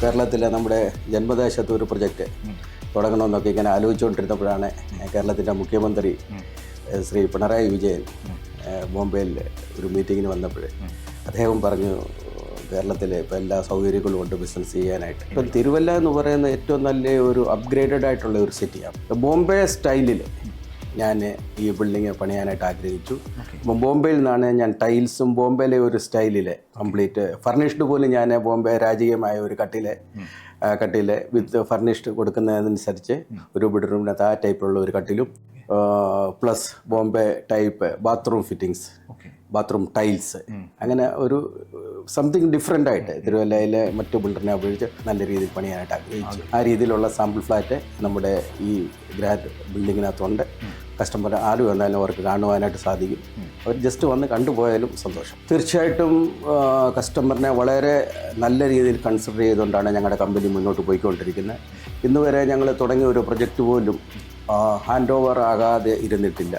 കേരളത്തിലെ നമ്മുടെ ജന്മദേശത്ത് ഒരു പ്രൊജക്റ്റ് തുടങ്ങണമെന്നൊക്കെ ഇങ്ങനെ ആലോചിച്ചുകൊണ്ടിരുന്നപ്പോഴാണ് കേരളത്തിൻ്റെ മുഖ്യമന്ത്രി ശ്രീ പിണറായി വിജയൻ ബോംബെയിൽ ഒരു മീറ്റിങ്ങിന് വന്നപ്പോൾ അദ്ദേഹം പറഞ്ഞു കേരളത്തിലെ ഇപ്പോൾ എല്ലാ സൗകര്യങ്ങളും ഉണ്ട് ബിസിനസ് ചെയ്യാനായിട്ട്. ഇപ്പം തിരുവല്ല എന്ന് പറയുന്ന ഏറ്റവും നല്ല ഒരു അപ്ഗ്രേഡഡ് ആയിട്ടുള്ള ഒരു സിറ്റിയാണ്. ബോംബെ സ്റ്റൈലിൽ ഞാൻ ഈ ബിൽഡിങ് പണിയാനായിട്ട് ആഗ്രഹിച്ചു. അപ്പം ബോംബെയിൽ നിന്നാണ് ഞാൻ ടൈൽസും ബോംബെയിലെ ഒരു സ്റ്റൈലിൽ കംപ്ലീറ്റ് ഫർണിഷ്ഡ് പോലും ഞാൻ ബോംബെ രാജകീയമായ ഒരു കട്ടിൽ വിത്ത് ഫർണിഷ്ഡ് കൊടുക്കുന്നതനുസരിച്ച് ഒരു ബെഡ്റൂമിനകത്ത് ആ ടൈപ്പിലുള്ള ഒരു കട്ടിലും plus Bombay type bathroom fittings, bathroom tiles, അങ്ങനെ ഒരു സംതിങ് ഡിഫറെൻ്റ് ആയിട്ട് തിരുവല്ലയിലെ മറ്റു ബിൽഡറിനെ അപേക്ഷിച്ച് നല്ല രീതിയിൽ പണിയാനായിട്ട് ആഗ്രഹിച്ചു. ആ രീതിയിലുള്ള സാമ്പിൾ ഫ്ലാറ്റ് നമ്മുടെ ഈ ഗ്രാൻഡ് ബിൽഡിങ്ങിനകത്തുണ്ട്. കസ്റ്റമർ ആര് വന്നാലും അവർക്ക് കാണുവാനായിട്ട് സാധിക്കും. അവർ ജസ്റ്റ് വന്ന് കണ്ടുപോയാലും സന്തോഷം. തീർച്ചയായിട്ടും കസ്റ്റമറിനെ വളരെ നല്ല രീതിയിൽ കൺസിഡർ ചെയ്തുകൊണ്ടാണ് ഞങ്ങളുടെ കമ്പനി മുന്നോട്ട് പോയിക്കൊണ്ടിരിക്കുന്നത്. ഇന്നുവരെ ഞങ്ങൾ തുടങ്ങിയ ഒരു പ്രൊജക്റ്റ് പോലും ഹാൻഡ് ഓവർ ആകാതെ ഇരുന്നിട്ടില്ല.